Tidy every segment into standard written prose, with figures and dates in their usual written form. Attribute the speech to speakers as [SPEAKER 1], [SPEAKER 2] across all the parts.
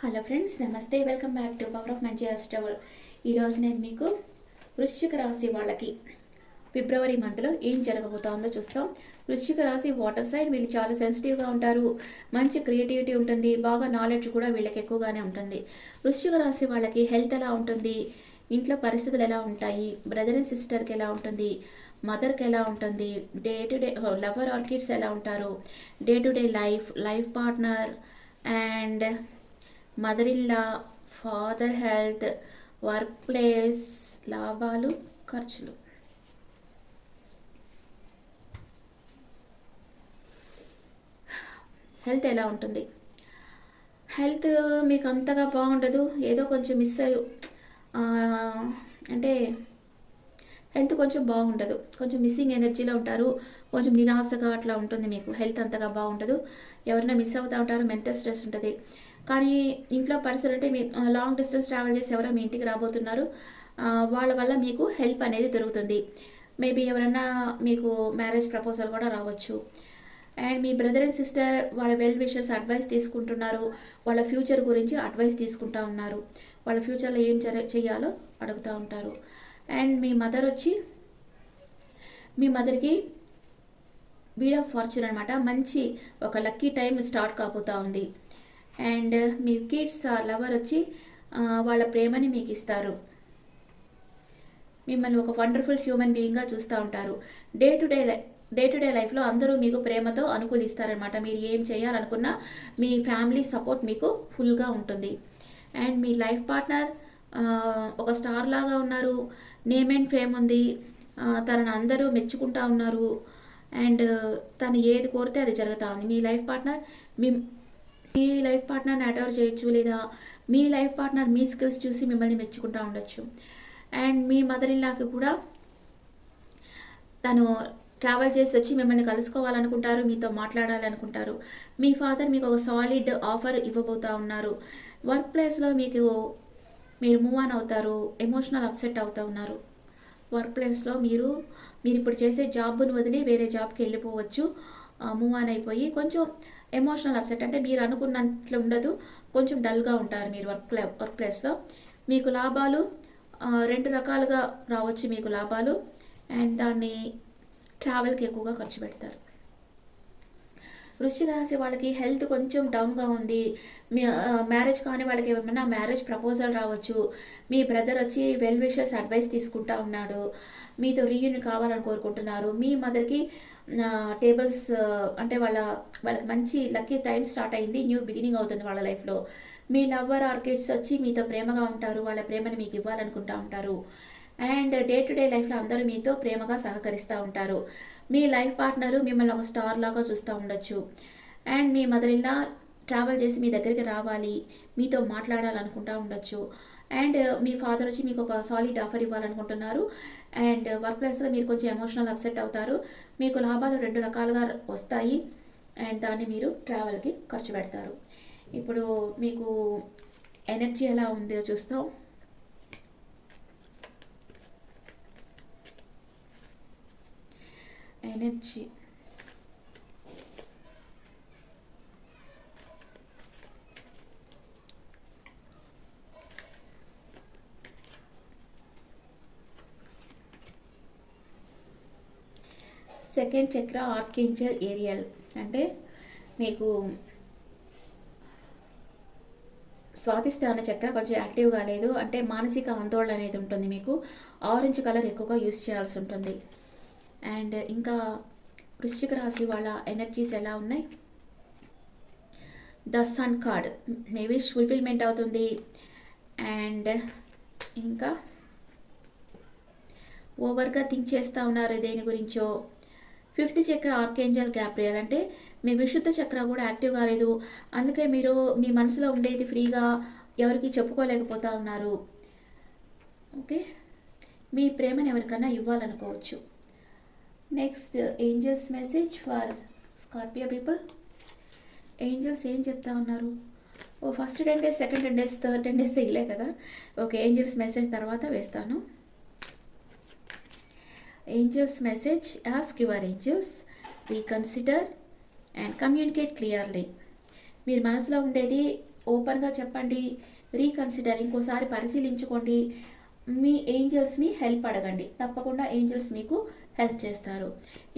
[SPEAKER 1] Hello friends, నమస్తే. Welcome back to power of మంచి అస్టబుల్. ఈరోజు నేను మీకు వృశ్చిక రాశి వాళ్ళకి ఫిబ్రవరి మంత్లో ఏం జరగబోతుందో చూస్తాం. వృశ్చిక రాశి వాటర్ సైన్, వీళ్ళు చాలా సెన్సిటివ్గా ఉంటారు. మంచి క్రియేటివిటీ ఉంటుంది, బాగా నాలెడ్జ్ కూడా వీళ్ళకి ఎక్కువగానే ఉంటుంది. వృశ్చిక రాశి వాళ్ళకి హెల్త్ ఎలా ఉంటుంది, ఇంట్లో పరిస్థితులు ఎలా ఉంటాయి, బ్రదర్ అండ్ సిస్టర్కి ఎలా ఉంటుంది, మదర్కి ఎలా ఉంటుంది, day to day lover are kids ఎలా ఉంటారు, day to day life partner and mother in law, father health, work place, లాభాలు, ఖర్చులు. హెల్త్ ఎలా ఉంటుంది? హెల్త్ మీకు అంతగా బాగుండదు, ఏదో కొంచెం మిస్ అయ్యి అంటే హెల్త్ కొంచెం బాగుండదు, కొంచెం మిస్సింగ్ ఎనర్జీలో ఉంటారు, కొంచెం నిరాశగా అట్లా ఉంటుంది. మీకు హెల్త్ అంతగా బాగుండదు, ఎవరైనా మిస్ అవుతూ ఉంటారు, మెంటల్ స్ట్రెస్ ఉంటుంది. కానీ ఇంట్లో పరిస్థితులు అంటే మీ లాంగ్ డిస్టెన్స్ ట్రావెల్ చేసి ఎవరో మీ ఇంటికి రాబోతున్నారు, వాళ్ళ వల్ల మీకు హెల్ప్ అనేది దొరుకుతుంది. మేబీ ఎవరైనా మీకు మ్యారేజ్ ప్రపోజల్ కూడా రావచ్చు. And me brother and sister వాళ్ళ వెల్ విషర్స్ అడ్వైస్ తీసుకుంటున్నారు, వాళ్ళ ఫ్యూచర్ గురించి అడ్వైస్ తీసుకుంటూ ఉన్నారు, వాళ్ళ ఫ్యూచర్లో ఏం చేయాలో అడుగుతూ ఉంటారు. అండ్ మీ మదర్ వచ్చి మీ మదర్కి వీల్ ఆఫ్ ఫార్చ్యూన్ అనమాట, మంచి ఒక లక్కీ టైం స్టార్ట్ కాబోతూ ఉంది. అండ్ మీ కిడ్స్ లవర్ వచ్చి వాళ్ళ ప్రేమని మీకు ఇస్తారు, మిమ్మల్ని ఒక వండర్ఫుల్ హ్యూమన్ బీయింగ్గా చూస్తూ ఉంటారు. డే టు డే లైఫ్లో అందరూ మీకు ప్రేమతో అనుకూలిస్తారనమాట. మీరు ఏం చేయాలనుకున్నా మీ ఫ్యామిలీ సపోర్ట్ మీకు ఫుల్గా ఉంటుంది. అండ్ మీ లైఫ్ పార్ట్నర్ ఒక స్టార్ లాగా ఉన్నారు, నేమ్ అండ్ ఫేమ్ ఉంది, తనను అందరూ మెచ్చుకుంటా ఉన్నారు. అండ్ తను ఏది కోరితే అది జరుగుతూ ఉంది. మీ లైఫ్ పార్ట్నర్ని అడోర్ చేయొచ్చు, లేదా మీ లైఫ్ పార్ట్నర్ మీ స్కిల్స్ చూసి మిమ్మల్ని మెచ్చుకుంటూ ఉండొచ్చు. అండ్ మీ మదర్ ఇన్లాకి కూడా తను ట్రావెల్ చేసి వచ్చి మిమ్మల్ని కలుసుకోవాలనుకుంటారు, మీతో మాట్లాడాలనుకుంటారు. మీ ఫాదర్ మీకు ఒక సాలిడ్ ఆఫర్ ఇవ్వబోతూ ఉన్నారు. వర్క్ ప్లేస్లో మీరు మూవ్ ఆన్ అవుతారు, ఎమోషనల్ అప్సెట్ అవుతూ ఉన్నారు. వర్క్ ప్లేస్లో మీరు ఇప్పుడు చేసే జాబ్ను వదిలి వేరే జాబ్కి వెళ్ళిపోవచ్చు, మూవ్ ఆన్ అయిపోయి. కొంచెం ఎమోషనల్ అప్సెట్ అంటే మీరు అనుకున్నట్లు ఉండదు, కొంచెం డల్గా ఉంటారు మీరు వర్క్ ప్లేస్లో. మీకు లాభాలు రెండు రకాలుగా రావచ్చు మీకు లాభాలు, అండ్ దాన్ని ట్రావెల్కి ఎక్కువగా ఖర్చు పెడతారు. వృశ్చిక రాశి వాళ్ళకి హెల్త్ కొంచెం డౌన్గా ఉంది. మీ మ్యారేజ్ కానీ వాళ్ళకి ఏమైనా మ్యారేజ్ ప్రపోజల్ రావచ్చు. మీ బ్రదర్ వచ్చి వెల్ విషర్స్ అడ్వైస్ తీసుకుంటా ఉన్నాడు, మీతో రీయూనియన్ కావాలని కోరుకుంటున్నారు. మీ మదర్కి టేబుల్స్ అంటే వాళ్ళకి మంచి లక్కీ టైం స్టార్ట్ అయింది, న్యూ బిగినింగ్ అవుతుంది వాళ్ళ లైఫ్లో. మీ లవ్వర్ ఆర్ కిడ్స్ వచ్చి మీతో ప్రేమగా ఉంటారు, వాళ్ళ ప్రేమని మీకు ఇవ్వాలనుకుంటా ఉంటారు. అండ్ డే టు డే లైఫ్లో అందరూ మీతో ప్రేమగా సహకరిస్తూ ఉంటారు. మీ లైఫ్ పార్ట్నరు మిమ్మల్ని ఒక స్టార్ లాగా చూస్తూ ఉండొచ్చు. And me mother in law travel చేసి మీ దగ్గరికి రావాలి, మీతో మాట్లాడాలనుకుంటూ ఉండొచ్చు. అండ్ మీ ఫాదర్ వచ్చి మీకు ఒక సాలిడ్ ఆఫర్ ఇవ్వాలనుకుంటున్నారు. అండ్ వర్క్ ప్లేస్లో మీరు కొంచెం ఎమోషనల్ అప్సెట్ అవుతారు. మీకు లాభాలు రెండు రకాలుగా వస్తాయి, అండ్ దాన్ని మీరు ట్రావెల్కి ఖర్చు పెడతారు. ఇప్పుడు మీకు ఎనర్జీ ఎలా ఉందో చూస్తాం. ఎనర్జీ సెకండ్ చక్ర ఆర్కేంజల్ ఏరియల్ అంటే మీకు స్వాదిష్టాన చక్ర కొంచెం యాక్టివ్గా లేదు, అంటే మానసిక ఆందోళన అనేది ఉంటుంది. మీకు ఆరెంజ్ కలర్ ఎక్కువగా యూస్ చేయాల్సి ఉంటుంది. అండ్ ఇంకా వృశ్చిక రాశి వాళ్ళ ఎనర్జీస్ ఎలా ఉన్నాయి? ద సన్ కార్డ్, మీ విష్ ఫుల్ఫిల్మెంట్ అవుతుంది. అండ్ ఇంకా ఓవర్గా థింక్ చేస్తూ ఉన్నారు దేని గురించో. ఫిఫ్త్ చక్ర ఆర్కేంజల్ గ్యాబ్రియల్ అంటే మీ విశుద్ధ చక్ర కూడా యాక్టివ్ కాలేదు, అందుకే మీరు మీ మనసులో ఉండేది ఫ్రీగా ఎవరికి చెప్పుకోలేకపోతూ ఉన్నారు. ఓకే, మీ ప్రేమను ఎవరికైనా ఇవ్వాలనుకోవచ్చు. Next angels message for Scorpio people. Angels ఏం చెప్తా ఉన్నారు? First 10 days, second 10 days, third 10 days ఇలే కదా. ఓకే, ఏంజల్స్ మెసేజ్ తర్వాత వేస్తాను. Angels message: ask your angels, reconsider and communicate clearly. మీరు మనసులో ఉండేది ఓపెన్గా చెప్పండి, రీకన్సిడర్ ఇంకోసారి పరిశీలించుకోండి. మీ ఏంజల్స్ని హెల్ప్ అడగండి, తప్పకుండా ఏంజల్స్ మీకు హెల్ప్ చేస్తారు.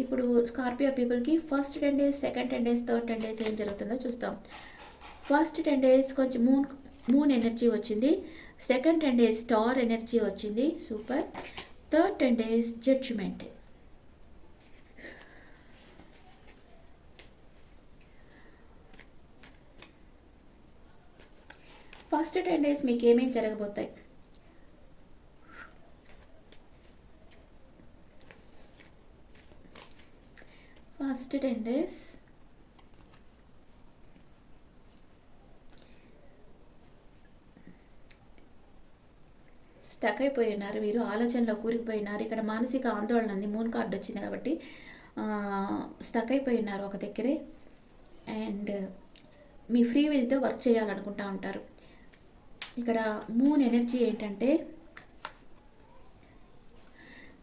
[SPEAKER 1] ఇప్పుడు స్కార్పియో పీపుల్కి first 10 days, second 10 days, third 10 days ఏం జరుగుతుందో చూస్తాం. ఫస్ట్ 10 డేస్ కొంచెం మూన్ ఎనర్జీ వచ్చింది. సెకండ్ 10 డేస్ స్టార్ ఎనర్జీ వచ్చింది, సూపర్. Third 10 days judgement. ఫస్ట్ 10 డేస్ మీకు ఏమేం జరగబోతాయి? ఫస్ట్ 10 డేస్ స్టక్ అయిపోయి ఉన్నారు, మీరు ఆలోచనలో కూరుకుపోయినారు. ఇక్కడ మానసిక ఆందోళన ఉంది, మూన్ కార్డు వచ్చింది కాబట్టి స్టక్ అయిపోయి ఉన్నారు ఒక దగ్గరే. అండ్ మీ ఫ్రీ విల్తో వర్క్ చేయాలనుకుంటా ఉంటారు. ఇక్కడ మూన్ ఎనర్జీ ఏంటంటే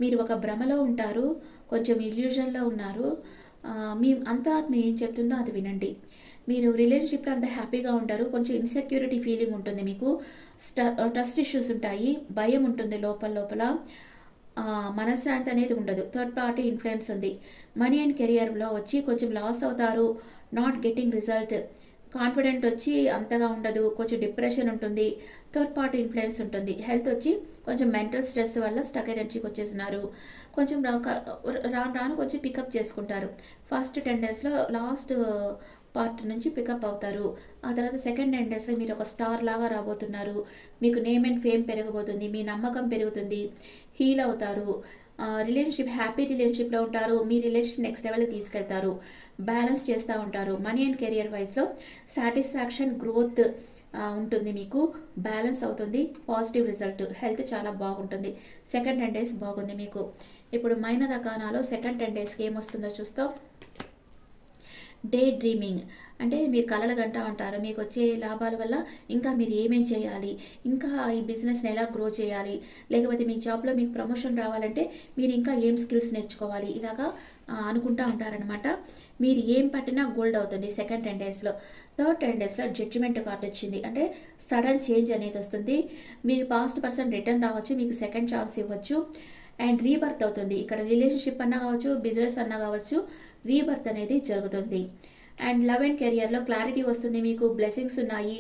[SPEAKER 1] మీరు ఒక భ్రమలో ఉంటారు, కొంచెం ఇల్యూజన్లో ఉన్నారు. మీ అంతరాత్మ ఏం చెప్తుందో అది వినండి. మీరు రిలేషన్షిప్లో అంత హ్యాపీగా ఉంటారు, కొంచెం ఇన్సెక్యూరిటీ ఫీలింగ్ ఉంటుంది మీకు, ట్రస్ట్ ఇష్యూస్ ఉంటాయి, భయం ఉంటుంది లోపల. మనశ్శాంతి అనేది ఉండదు, థర్డ్ పార్టీ ఇన్ఫ్లుయెన్స్ ఉంది. మనీ అండ్ కెరియర్లో వచ్చి కొంచెం లాస్ అవుతారు, నాట్ గెట్టింగ్ రిజల్ట్. కాన్ఫిడెంట్ వచ్చి అంతగా ఉండదు, కొంచెం డిప్రెషన్ ఉంటుంది, థర్డ్ పార్టీ ఇన్ఫ్లుయెన్స్ ఉంటుంది. హెల్త్ వచ్చి కొంచెం మెంటల్ స్ట్రెస్ వల్ల స్టక్ ఎనర్జీకి వచ్చేసినారు. కొంచెం రాను కొంచెం పికప్ చేసుకుంటారు. ఫస్ట్ 10 డేస్లో లాస్ట్ పార్ట్ నుంచి పికప్ అవుతారు. ఆ తర్వాత సెకండ్ 10 డేస్లో మీరు ఒక స్టార్ లాగా రాబోతున్నారు. మీకు నేమ్ అండ్ ఫేమ్ పెరగబోతుంది, మీ నమ్మకం పెరుగుతుంది, హీల్ అవుతారు. రిలేషన్షిప్ హ్యాపీ రిలేషన్షిప్లో ఉంటారు, మీ రిలేషన్ నెక్స్ట్ లెవెల్కి తీసుకెళ్తారు, బ్యాలెన్స్ చేస్తూ ఉంటారు. మనీ అండ్ కెరియర్ వైజ్లో సాటిస్ఫాక్షన్, గ్రోత్ ఉంటుంది, మీకు బ్యాలెన్స్ అవుతుంది, పాజిటివ్ రిజల్ట్. హెల్త్ చాలా బాగుంటుంది. సెకండ్ 10 డేస్ బాగుంది మీకు. ఇప్పుడు మైనర్ అకానాలో సెకండ్ 10 డేస్కి ఏమొస్తుందో చూస్తాం. డే డ్రీమింగ్ అంటే మీరు కలలు గంటా ఉంటారు, మీకు వచ్చే లాభాల వల్ల ఇంకా మీరు ఏమేం చేయాలి, ఇంకా ఈ బిజినెస్ని ఎలా గ్రో చేయాలి, లేకపోతే మీ జాబ్లో మీకు ప్రమోషన్ రావాలంటే మీరు ఇంకా ఏం స్కిల్స్ నేర్చుకోవాలి, ఇలాగా అనుకుంటూ ఉంటారనమాట. మీరు ఏం పట్టినా గోల్డ్ అవుతుంది సెకండ్ 10 డేస్లో. థర్డ్ 10 డేస్లో జడ్జిమెంట్ కార్డ్ వచ్చింది, అంటే సడన్ చేంజ్ అనేది వస్తుంది. మీకు పాస్ట్ పర్సన్ రిటర్న్ రావచ్చు, మీకు సెకండ్ ఛాన్స్ ఇవ్వచ్చు. అండ్ రీబర్త్ అవుతుంది, ఇక్కడ రిలేషన్షిప్ అన్నా కావచ్చు, బిజినెస్ అన్నా కావచ్చు, రీబర్త్ అనేది జరుగుతుంది. అండ్ లవ్ అండ్ కెరియర్లో క్లారిటీ వస్తుంది, మీకు బ్లెస్సింగ్స్ ఉన్నాయి,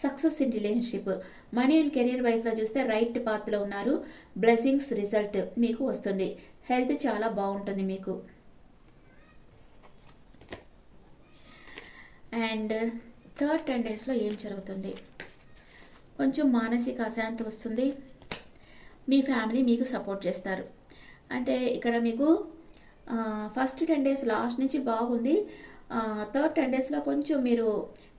[SPEAKER 1] success in relationship. Money and career వైజ్లో చూస్తే రైట్ పాత్లో ఉన్నారు, బ్లెస్సింగ్స్ రిజల్ట్ మీకు వస్తుంది. హెల్త్ చాలా బాగుంటుంది మీకు. అండ్ థర్డ్ 10 డేస్లో ఏం జరుగుతుంది? కొంచెం మానసిక అశాంతి వస్తుంది, మీ ఫ్యామిలీ మీకు సపోర్ట్ చేస్తారు. అంటే ఇక్కడ మీకు ఫస్ట్ 10 డేస్ లాస్ట్ నుంచి బాగుంది, థర్డ్ 10 డేస్లో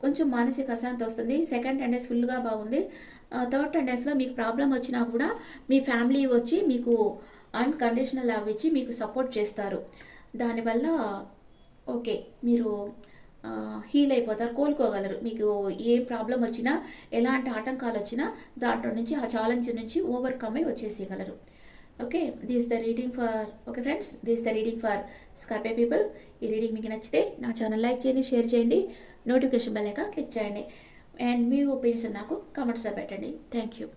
[SPEAKER 1] కొంచెం మానసిక అశాంతి వస్తుంది. సెకండ్ 10 డేస్ ఫుల్గా బాగుంది. థర్డ్ 10 డేస్లో మీకు ప్రాబ్లం వచ్చినా కూడా మీ ఫ్యామిలీ వచ్చి మీకు అన్కండిషనల్ లవ్ ఇచ్చి మీకు సపోర్ట్ చేస్తారు. దానివల్ల ఓకే, మీరు హీల్ అయిపోతారు, కోలుకోగలరు. మీకు ఏ ప్రాబ్లం వచ్చినా, ఎలాంటి ఆటంకాలు వచ్చినా దాంట్లో నుంచి, ఆ ఛాలెంజ్ నుంచి ఓవర్కమ్ అయి వచ్చేసేయగలరు. Okay, this the reading for okay friends, this the reading for Scorpio people. ఈ రీడింగ్ మీకు నచ్చితే నా ఛానల్ లైక్ చేయండి, షేర్ చేయండి, నోటిఫికేషన్ బెల్ ఐకాన్ క్లిక్ చేయండి. అండ్ మీ ఒపీనియన్స్ నాకు కామెంట్స్లో పెట్టండి. Thank you.